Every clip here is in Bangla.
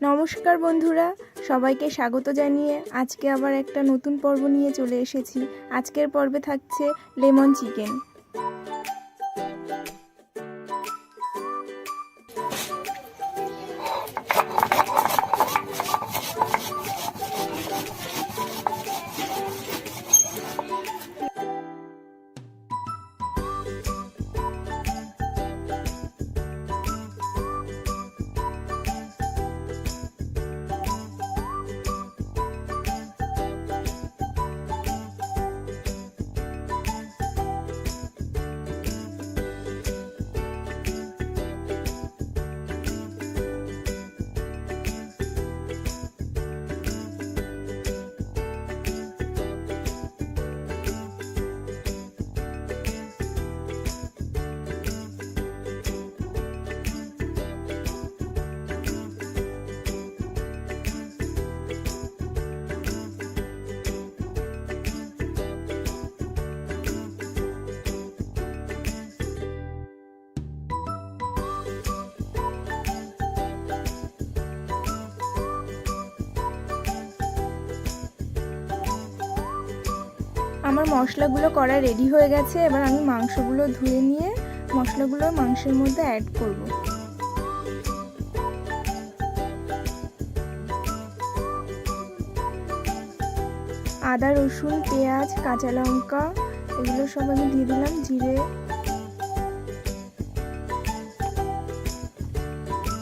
নমস্কার বন্ধুরা, সবাইকে স্বাগত জানিয়ে আজকে আবার একটা নতুন পর্ব নিয়ে চলে এসেছি। আজকের পর্বে থাকছে লেমন চিকেন। আমার মশলাগুলো করা রেডি হয়ে গেছে। এবার আমি মাংসগুলো ধুয়ে নিয়ে মশলাগুলো মাংসের মধ্যে অ্যাড করব। আদা, রসুন, পেঁয়াজ, কাঁচা লঙ্কা এগুলো সব আমি দিয়ে দিলাম। জিরে,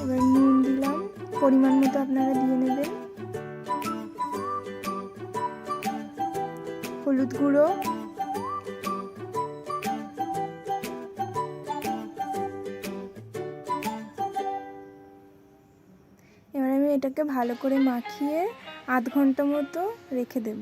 এবার নুন দিলাম, পরিমাণ মতো আপনারা দিয়ে নেবেন। হলুদ গুঁড়ো, এবার আমি এটাকে ভালো করে মাখিয়ে আধ ঘন্টা মতো রেখে দেব।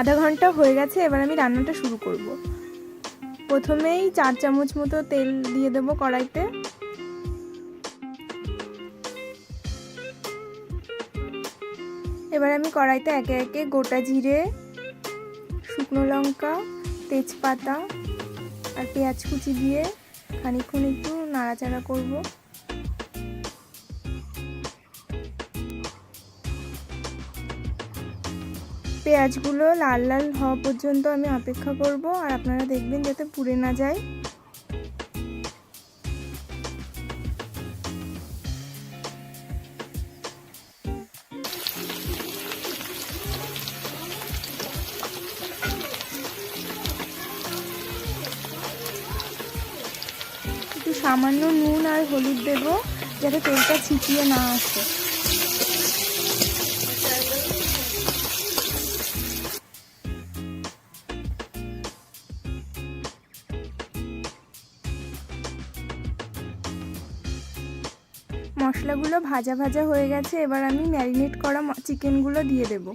আধা ঘন্টা হয়ে গেছে। এবার আমি রান্নাটা শুরু করব। প্রথমেই 4 চামচ মতো তেল দিয়ে দেব কড়াইতে। এবার আমি কড়াইতে একে একে গোটা জিরে, শুকনো লঙ্কা, তেজপাতা আর পেঁয়াজ কুচি দিয়ে খানিকক্ষণ একটু নাড়াচাড়া করব। পেঁয়াজগুলো লাল লাল হওয়া পর্যন্ত আমি অপেক্ষা করব, আর আপনারা দেখবেন যাতে পুড়ে না যায়। একটু সামান্য নুন আর হলুদ দেব যাতে তেলটা ছিটিয়ে না আসে। মশলাগুলো ভাজা ভাজা হয়ে গেছে। এবার আমি ম্যারিনেট করা চিকেনগুলো দিয়ে দেব।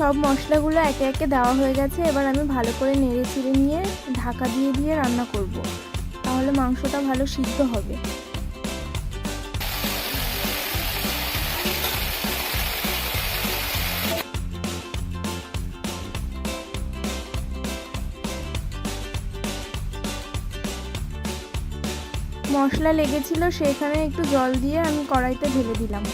সব মশলাগুলো একে একে দেওয়া হয়ে গেছে। এবার আমি ভালো করে নেড়ে চেড়ে নিয়ে ঢাকা দিয়ে দিয়ে রান্না করব, তাহলে মাংসটা ভালো সিদ্ধ হবে। মশলা লেগেছিল, সেখানে একটু জল দিয়ে আমি কড়াইতে ঢেলে দিলাম।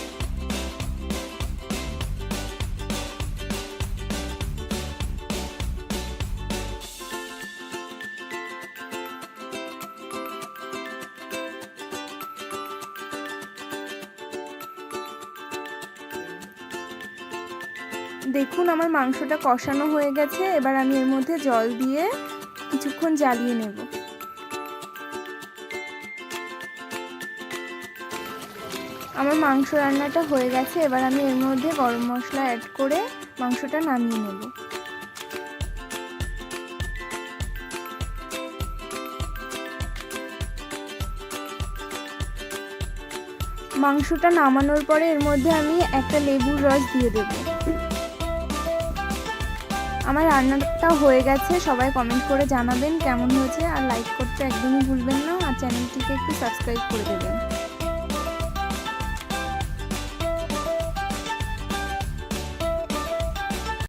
দেখুন আমার মাংসটা কষানো হয়ে গেছে। এবার আমি এর মধ্যে জল দিয়ে কিছুক্ষণ জ্বালিয়ে নেব। আমার মাংস রান্নাটা হয়ে গেছে। এবার আমি এর মধ্যে গরম মশলা অ্যাড করে মাংসটা নামিয়ে নেব। মাংসটা নামানোর পরে এর মধ্যে আমি একটা লেবুর রস দিয়ে দেব। আমার রান্নাটা হয়ে গেছে। সবাই কমেন্ট করে জানাবেন কেমন হয়েছে, আর লাইক করতে একদমই ভুলবেন না, আর চ্যানেলটিকে একটু সাবস্ক্রাইব করে দেবেন।